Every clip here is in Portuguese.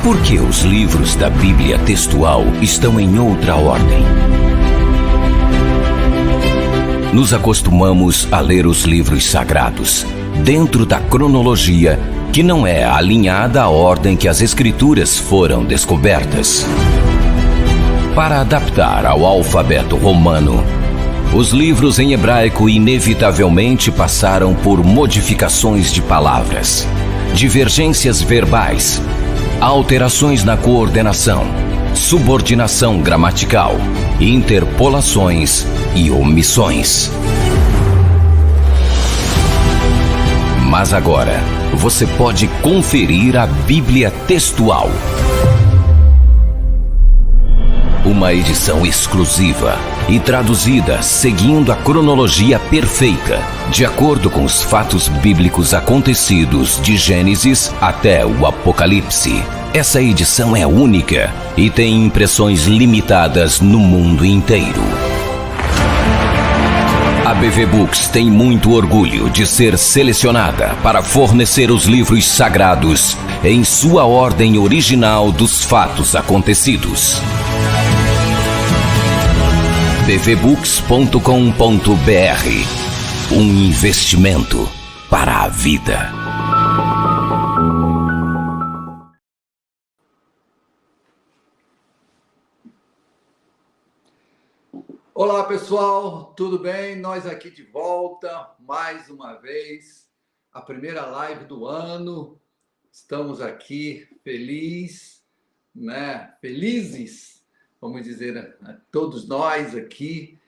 Por que os livros da Bíblia textual estão em outra ordem? Nos acostumamos a ler os livros sagrados dentro da cronologia que não é alinhada à ordem que as Escrituras foram descobertas. Para adaptar ao alfabeto romano, os livros em hebraico inevitavelmente passaram por modificações de palavras, divergências verbais, alterações na coordenação, subordinação gramatical, interpolações e omissões. Mas agora, você pode conferir a Bíblia textual. Uma edição exclusiva e traduzida seguindo a cronologia perfeita, de acordo com os fatos bíblicos acontecidos de Gênesis até o Apocalipse. Essa edição é única e tem impressões limitadas no mundo inteiro. A BV Books tem muito orgulho de ser selecionada para fornecer os livros sagrados em sua ordem original dos fatos acontecidos. bvbooks.com.br. Um investimento para a vida. Olá pessoal, tudo bem? Nós aqui de volta, mais uma vez, a primeira live do ano. Estamos aqui felizes, vamos dizer, todos nós aqui,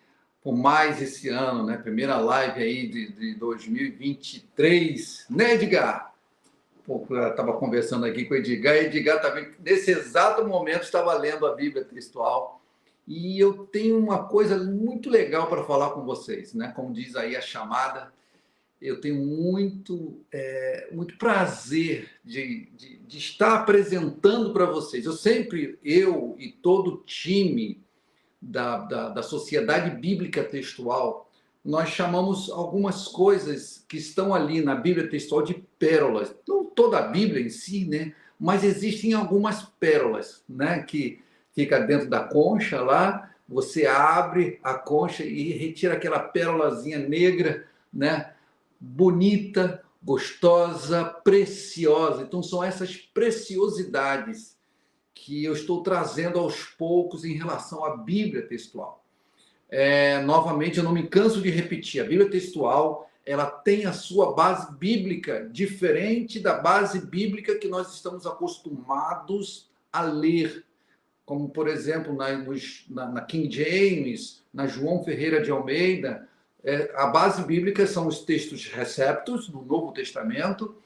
por mais esse ano, né? Primeira live aí de 2023, né, Edgar? Eu estava conversando aqui com o Edgar, e Edgar também, nesse exato momento, estava lendo a Bíblia textual. E eu tenho uma coisa muito legal para falar com vocês, né? Como diz aí a chamada, eu tenho muito prazer de estar apresentando para vocês. Eu e todo o time da Sociedade Bíblica Textual, nós chamamos algumas coisas que estão ali na Bíblia Textual de pérolas. Não toda a Bíblia em si, né? Mas existem algumas pérolas, né? Que fica dentro da concha lá, você abre a concha e retira aquela pérolazinha negra, né? Bonita, gostosa, preciosa. Então são essas preciosidades que eu estou trazendo aos poucos em relação à Bíblia textual. Novamente, eu não me canso de repetir, a Bíblia textual, ela tem a sua base bíblica diferente da base bíblica que nós estamos acostumados a ler, como, por exemplo, na King James, na João Ferreira de Almeida. A base bíblica são os textos receptos do Novo Testamento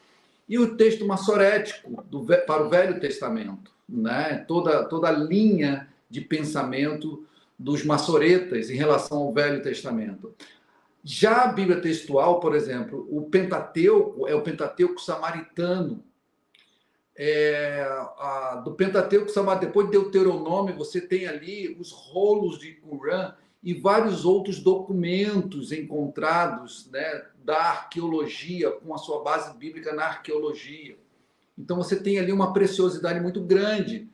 e o texto massorético para o Velho Testamento, né? Toda a linha de pensamento dos massoretas em relação ao Velho Testamento. Já a Bíblia textual, por exemplo, o Pentateuco é o Pentateuco samaritano. Do Pentateuco, depois de Deuteronômio, você tem ali os rolos de Qumran e vários outros documentos encontrados, né, da arqueologia, com a sua base bíblica na arqueologia. Então você tem ali uma preciosidade muito grande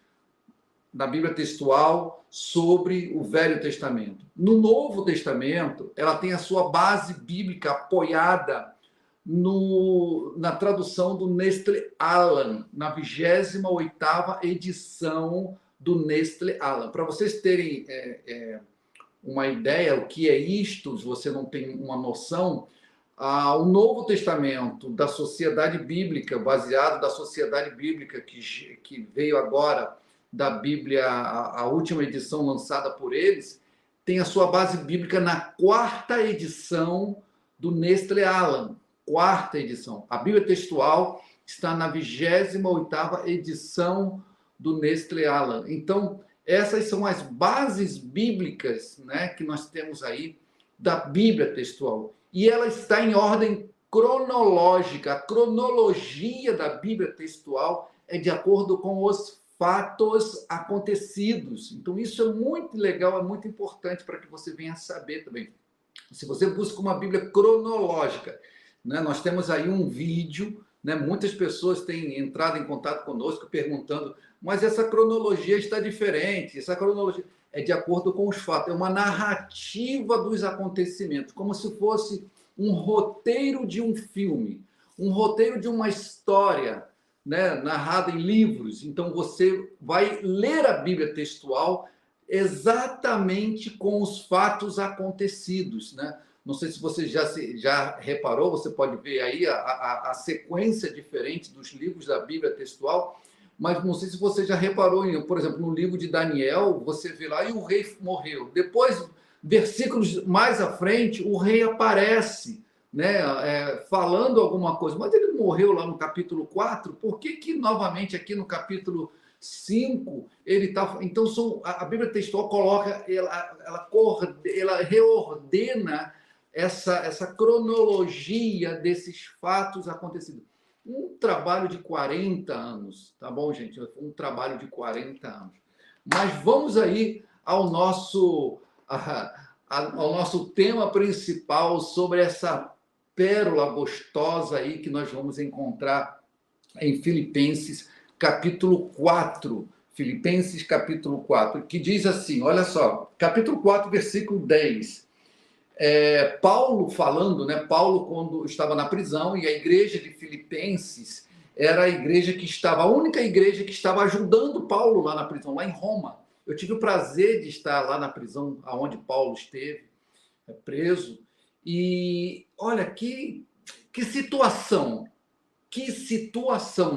na Bíblia textual sobre o Velho Testamento. No Novo Testamento, ela tem a sua base bíblica apoiada na tradução do Nestle Aland, na 28ª edição do Nestle Aland. Para vocês terem uma ideia o que é isto, se você não tem uma noção, o Novo Testamento da Sociedade Bíblica, baseado da Sociedade Bíblica que veio agora da Bíblia, a última edição lançada por eles, tem a sua base bíblica na 4ª edição do Nestle Aland. 4ª edição. A Bíblia textual está na 28ª edição do Nestle Aland. Então, essas são as bases bíblicas, né, que nós temos aí da Bíblia textual. E ela está em ordem cronológica. A cronologia da Bíblia textual é de acordo com os fatos acontecidos. Então, isso é muito legal, é muito importante para que você venha saber também. Se você busca uma Bíblia cronológica, né? Nós temos aí um vídeo né? Muitas pessoas têm entrado em contato conosco perguntando, mas essa cronologia está diferente, essa cronologia é de acordo com os fatos, é uma narrativa dos acontecimentos, como se fosse um roteiro de um filme, um roteiro de uma história, né, narrada em livros. Então você vai ler a Bíblia textual exatamente com os fatos acontecidos, né? Não sei se você já reparou, você pode ver aí a sequência diferente dos livros da Bíblia textual, mas não sei se você já reparou, por exemplo, no livro de Daniel, você vê lá e o rei morreu. Depois, versículos mais à frente, o rei aparece, né, falando alguma coisa, mas ele morreu lá no capítulo 4, por que novamente aqui no capítulo 5 ele está... Então, a Bíblia textual coloca, ela reordena essa cronologia desses fatos acontecidos. Um trabalho de 40 anos, tá bom, gente? Um trabalho de 40 anos. Mas vamos aí ao nosso tema principal sobre essa pérola gostosa aí que nós vamos encontrar em Filipenses, capítulo 4. Filipenses, capítulo 4, que diz assim, olha só, capítulo 4, versículo 10. Paulo falando, né? Paulo, quando estava na prisão, e a igreja de Filipenses era a igreja que estava, a única igreja que estava ajudando Paulo lá na prisão, lá em Roma. Eu tive o prazer de estar lá na prisão onde Paulo esteve, preso, e olha que situação,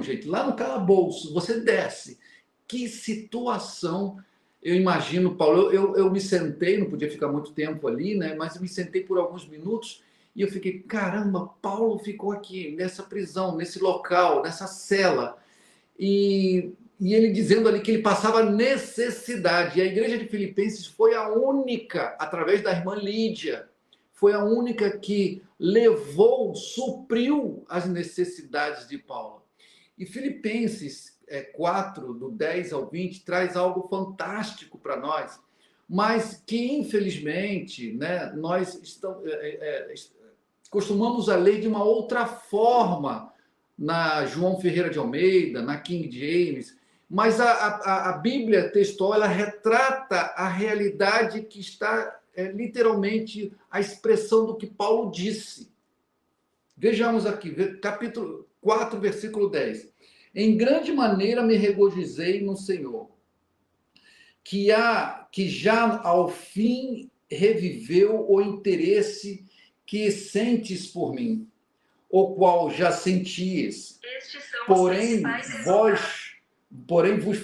gente, lá no calabouço, você desce, que situação. Eu imagino, Paulo, eu me sentei, não podia ficar muito tempo ali, né? Mas eu me sentei por alguns minutos e eu fiquei, caramba, Paulo ficou aqui nessa prisão, nesse local, nessa cela. E ele dizendo ali que ele passava necessidade. E a igreja de Filipenses foi a única, através da irmã Lídia, foi a única que levou, supriu as necessidades de Paulo. E Filipenses 4, do 10 ao 20, traz algo fantástico para nós, mas que, infelizmente, né, nós costumamos a ler de uma outra forma na João Ferreira de Almeida, na King James, mas a Bíblia textual ela retrata a realidade que está literalmente a expressão do que Paulo disse. Vejamos aqui, capítulo 4, versículo 10. Em grande maneira me regozijei no Senhor, que já ao fim reviveu o interesse que sentes por mim, o qual já senties. Porém vos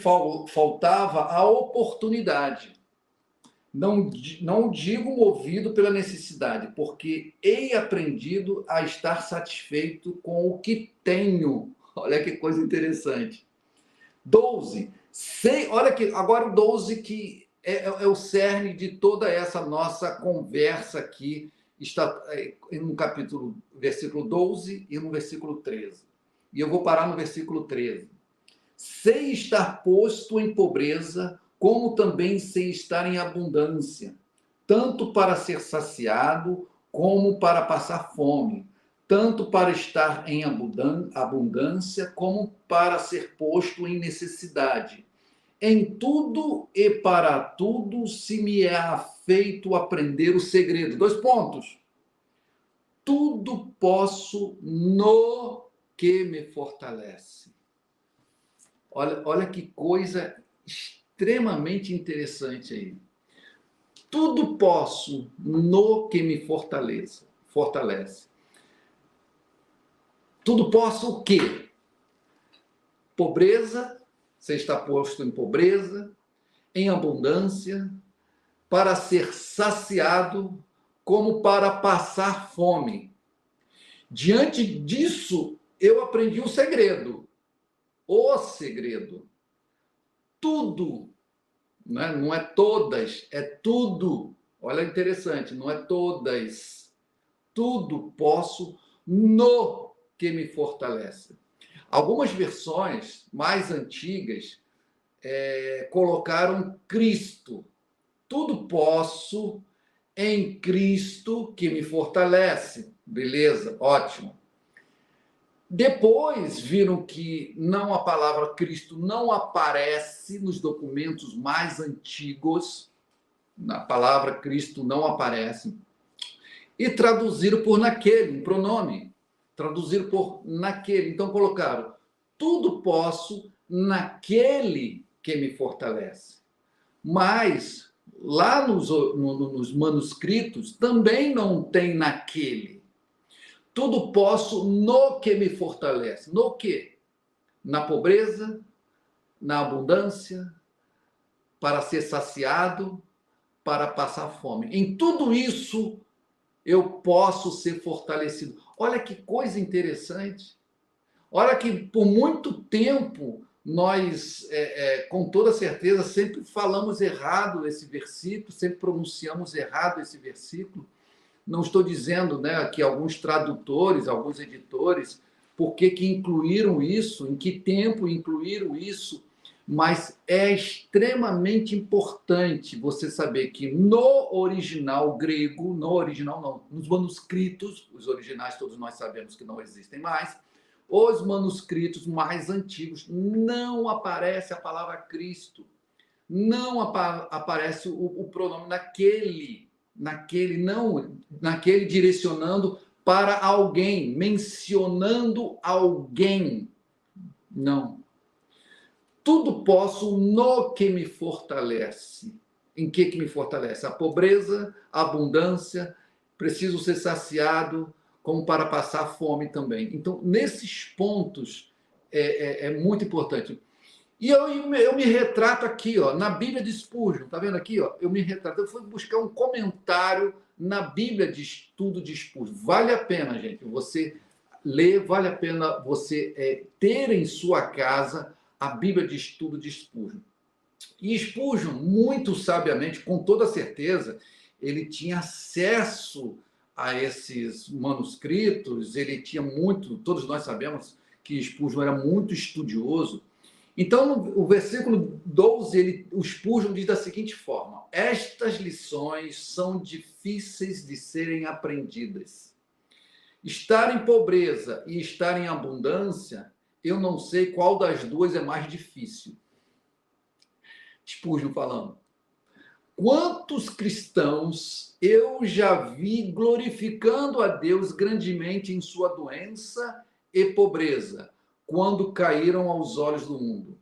faltava a oportunidade. Não digo movido pela necessidade, porque hei aprendido a estar satisfeito com o que tenho. Olha que coisa interessante. 12. Olha que agora o 12 que é o cerne de toda essa nossa conversa aqui, está no capítulo, versículo 12 e no versículo 13. E eu vou parar no versículo 13. Sei estar posto em pobreza, como também sei estar em abundância, tanto para ser saciado, como para passar fome, tanto para estar em abundância, como para ser posto em necessidade. Em tudo e para tudo se me é afeito aprender o segredo. 2 pontos. Tudo posso no que me fortalece. Olha que coisa extremamente interessante aí. Tudo posso no que me fortalece. Tudo posso o quê? Pobreza, você está posto em pobreza, em abundância, para ser saciado, como para passar fome. Diante disso, eu aprendi um segredo. O segredo. Tudo, né? Não é todas, é tudo. Olha, interessante, não é todas. Tudo posso no que me fortalece. Algumas versões mais antigas colocaram Cristo. Tudo posso em Cristo que me fortalece. Beleza, ótimo. Depois viram que não, a palavra Cristo não aparece nos documentos mais antigos, a palavra Cristo não aparece, e traduziram por naquele, um pronome, traduziram por naquele. Então colocaram, tudo posso naquele que me fortalece. Mas lá nos manuscritos também não tem naquele. Tudo posso no que me fortalece. No quê? Na pobreza, na abundância, para ser saciado, para passar fome. Em tudo isso eu posso ser fortalecido. Olha que coisa interessante. Olha que por muito tempo nós, com toda certeza, sempre falamos errado esse versículo, sempre pronunciamos errado esse versículo. Não estou dizendo, né, que alguns tradutores, alguns editores, por que incluíram isso, em que tempo incluíram isso, mas é extremamente importante você saber que no original grego, no original não, nos manuscritos, os originais todos nós sabemos que não existem mais, os manuscritos mais antigos não aparece a palavra Cristo, não aparece o pronome naquele direcionando para alguém, mencionando alguém. Não. Tudo posso no que me fortalece. Em que me fortalece? A pobreza, a abundância, preciso ser saciado, como para passar fome também. Então, nesses pontos, é muito importante. E eu me retrato aqui, ó, na Bíblia de Spurgeon, tá vendo aqui? Ó, eu me retrato. Eu fui buscar um comentário na Bíblia de Estudo de Spurgeon. Vale a pena, gente, você ler, vale a pena você ter em sua casa a Bíblia de Estudo de Spurgeon. E Spurgeon, muito sabiamente, com toda certeza, ele tinha acesso a esses manuscritos, ele tinha muito, todos nós sabemos que Spurgeon era muito estudioso. Então, o versículo 12, o Spurgeon diz da seguinte forma: estas lições são difíceis de serem aprendidas. Estar em pobreza e estar em abundância, eu não sei qual das duas é mais difícil. Spurgeon falando. Quantos cristãos eu já vi glorificando a Deus grandemente em sua doença e pobreza, quando caíram aos olhos do mundo.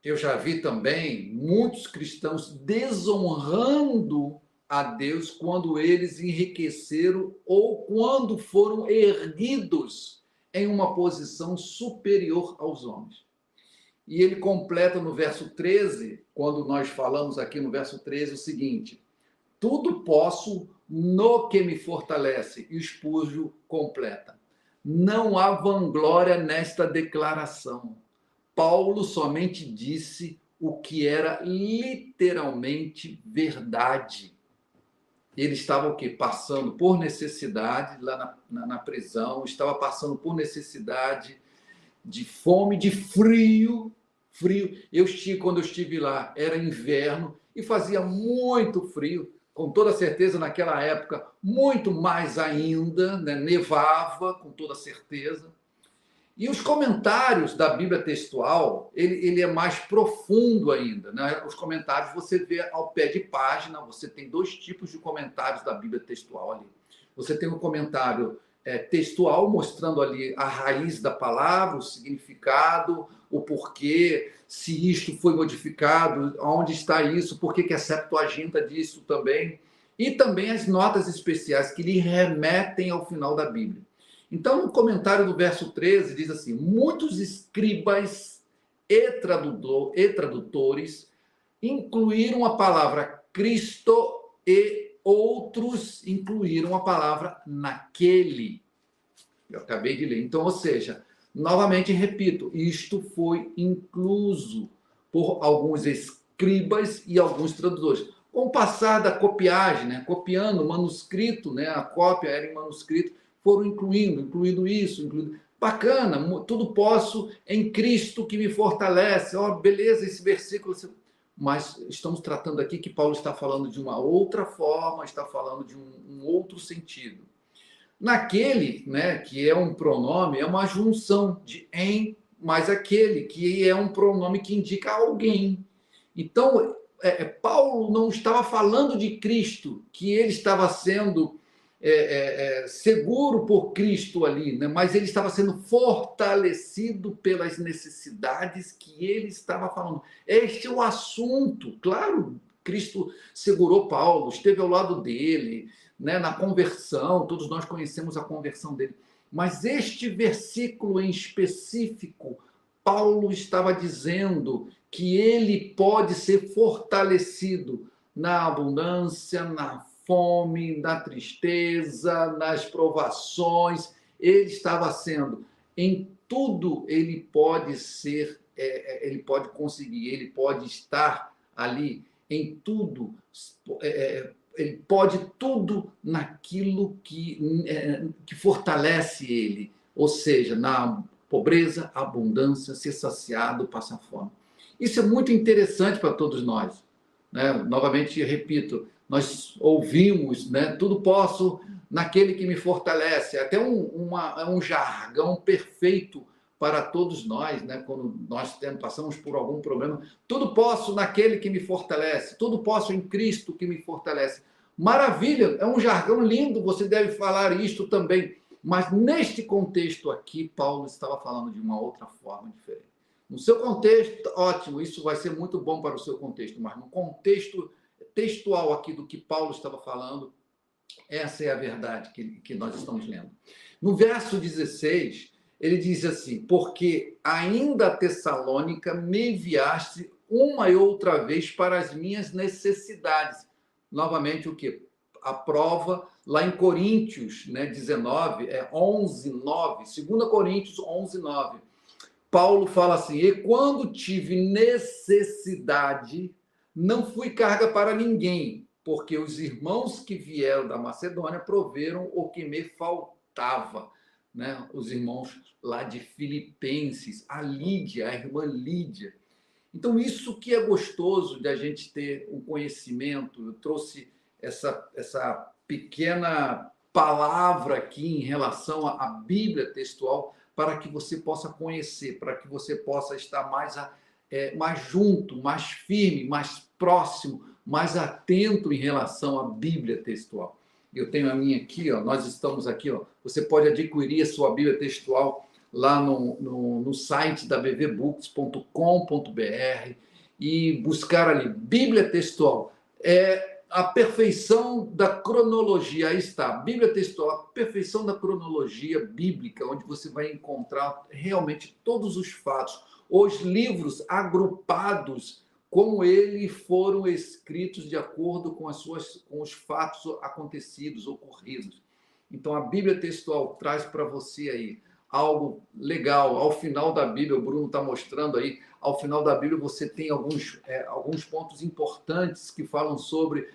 Eu já vi também muitos cristãos desonrando a Deus quando eles enriqueceram ou quando foram erguidos em uma posição superior aos homens. E ele completa no verso 13, quando nós falamos aqui no verso 13, o seguinte: tudo posso no que me fortalece. E o Spurgeon completa: não há vanglória nesta declaração. Paulo somente disse o que era literalmente verdade. Ele estava o quê? Passando por necessidade lá na prisão, estava passando por necessidade de fome, de frio. Quando eu estive lá, era inverno e fazia muito frio. Com toda certeza, naquela época, muito mais ainda, né? Nevava, com toda certeza. E os comentários da Bíblia textual, ele é mais profundo ainda, né? Os comentários você vê ao pé de página, você tem dois tipos de comentários da Bíblia textual ali. Você tem um comentário textual, mostrando ali a raiz da palavra, o significado, o porquê, se isto foi modificado, onde está isso, por que a Septuaginta disso também, e também as notas especiais que lhe remetem ao final da Bíblia. Então, no comentário do verso 13, diz assim: muitos escribas e tradutores incluíram a palavra Cristo e outros incluíram a palavra naquele. Eu acabei de ler. Então, ou seja, novamente repito, isto foi incluso por alguns escribas e alguns tradutores. Com o passar da copiagem, né, copiando o manuscrito, né, a cópia era em manuscrito, foram incluindo isso, incluindo... Bacana, tudo posso em Cristo que me fortalece. Oh, beleza, esse versículo... Mas estamos tratando aqui que Paulo está falando de uma outra forma, está falando de um outro sentido. Naquele, né, que é um pronome, é uma junção de em mais aquele, que é um pronome que indica alguém. Então, Paulo não estava falando de Cristo, que ele estava sendo seguro por Cristo ali, né? Mas ele estava sendo fortalecido pelas necessidades que ele estava falando. Este é o assunto. Claro, Cristo segurou Paulo, esteve ao lado dele, né? Na conversão, todos nós conhecemos a conversão dele. Mas este versículo em específico, Paulo estava dizendo que ele pode ser fortalecido na abundância, na fome, na tristeza, nas provações. Ele estava sendo, em tudo ele pode ser, ele pode conseguir, ele pode estar ali em tudo, ele pode tudo naquilo que fortalece ele, ou seja, na pobreza, abundância, ser saciado, passar fome. Isso é muito interessante para todos nós, né? Novamente, repito, nós ouvimos, né? Tudo posso naquele que me fortalece. Até um jargão perfeito para todos nós, né? Quando nós passamos por algum problema. Tudo posso naquele que me fortalece. Tudo posso em Cristo que me fortalece. Maravilha, é um jargão lindo, você deve falar isto também. Mas neste contexto aqui, Paulo estava falando de uma outra forma diferente. No seu contexto, ótimo, isso vai ser muito bom para o seu contexto, mas no contexto textual aqui do que Paulo estava falando, essa é a verdade que nós estamos lendo. No verso 16, ele diz assim: porque ainda a Tessalônica me enviaste uma e outra vez para as minhas necessidades. Novamente, o que? A prova lá em Coríntios, né, 19, 11, 9, 2 Coríntios 11, 9. Paulo fala assim: e quando tive necessidade, não fui carga para ninguém, porque os irmãos que vieram da Macedônia proveram o que me faltava. Né? Os irmãos lá de Filipenses, a Lídia, a irmã Lídia. Então, isso que é gostoso de a gente ter um conhecimento. Eu trouxe essa pequena palavra aqui em relação à Bíblia textual, para que você possa conhecer, para que você possa estar mais junto, mais firme, mais próximo, mais atento em relação à Bíblia textual. Eu tenho a minha aqui, ó, nós estamos aqui, ó, você pode adquirir a sua Bíblia textual lá no site da bvbooks.com.br e buscar ali, Bíblia textual. A perfeição da cronologia, aí está, Bíblia textual, a perfeição da cronologia bíblica, onde você vai encontrar realmente todos os fatos, os livros agrupados como eles foram escritos de acordo com os fatos acontecidos, ocorridos. Então, a Bíblia textual traz para você aí algo legal. Ao final da Bíblia, o Bruno está mostrando aí, ao final da Bíblia você tem alguns pontos importantes que falam sobre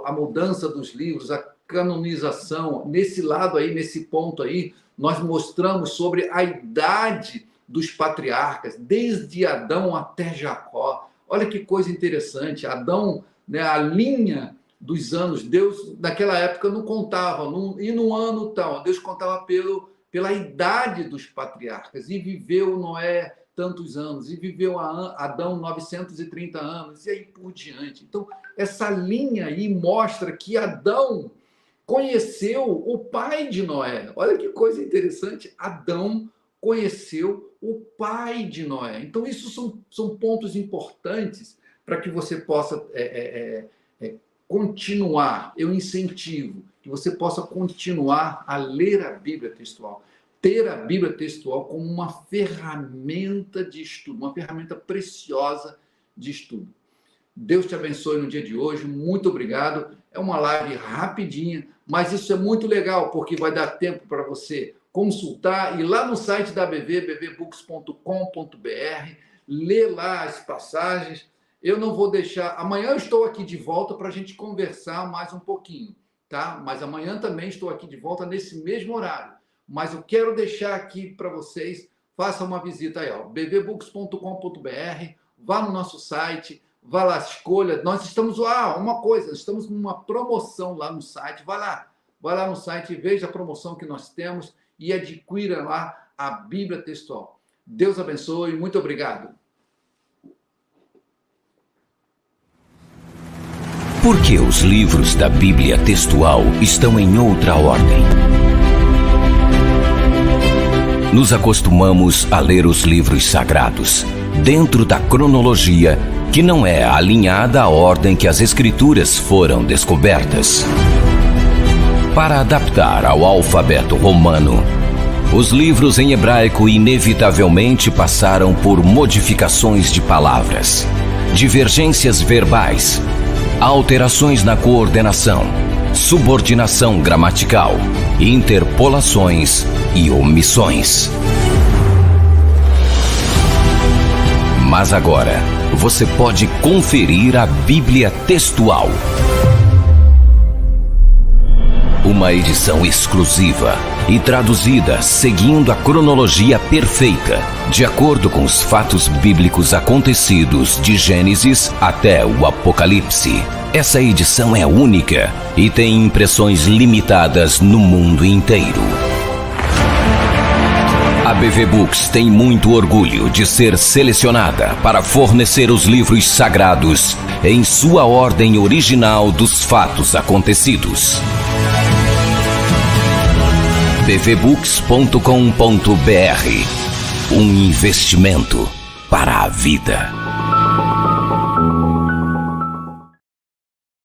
a mudança dos livros, a canonização. Nesse lado aí, nesse ponto aí, nós mostramos sobre a idade dos patriarcas, desde Adão até Jacó. Olha que coisa interessante. Adão, né, a linha dos anos, Deus naquela época não contava, e no ano tal, Deus contava pela idade dos patriarcas, e viveu Noé tantos anos, e viveu Adão 930 anos, e aí por diante. Então, essa linha aí mostra que Adão conheceu o pai de Noé. Olha que coisa interessante, Adão conheceu o pai de Noé. Então, isso são pontos importantes para que você possa continuar. Eu incentivo que você possa continuar a ler a Bíblia textual. Ter a Bíblia textual como uma ferramenta de estudo, uma ferramenta preciosa de estudo. Deus te abençoe no dia de hoje. Muito obrigado. É uma live rapidinha, mas isso é muito legal, porque vai dar tempo para você consultar, ir lá no site da BV, bvbooks.com.br, ler lá as passagens. Eu não vou deixar... Amanhã eu estou aqui de volta para a gente conversar mais um pouquinho, tá? Mas amanhã também estou aqui de volta nesse mesmo horário. Mas eu quero deixar aqui para vocês, faça uma visita aí, ó, bvbooks.com.br, vá no nosso site, vá lá, escolha. Nós estamos lá, uma coisa, estamos numa promoção lá no site, vá lá, vai lá no site, veja a promoção que nós temos e adquira lá a Bíblia Textual. Deus abençoe, muito obrigado. Por que os livros da Bíblia Textual estão em outra ordem? Nos acostumamos a ler os livros sagrados dentro da cronologia que não é alinhada à ordem que as Escrituras foram descobertas. Para adaptar ao alfabeto romano, os livros em hebraico inevitavelmente passaram por modificações de palavras, divergências verbais, alterações na coordenação, subordinação gramatical, interpolações e omissões. Mas agora, você pode conferir a Bíblia Textual. Uma edição exclusiva e traduzida seguindo a cronologia perfeita, de acordo com os fatos bíblicos acontecidos de Gênesis até o Apocalipse. Essa edição é única e tem impressões limitadas no mundo inteiro. A BV Books tem muito orgulho de ser selecionada para fornecer os livros sagrados em sua ordem original dos fatos acontecidos. bvbooks.com.br, um investimento para a vida.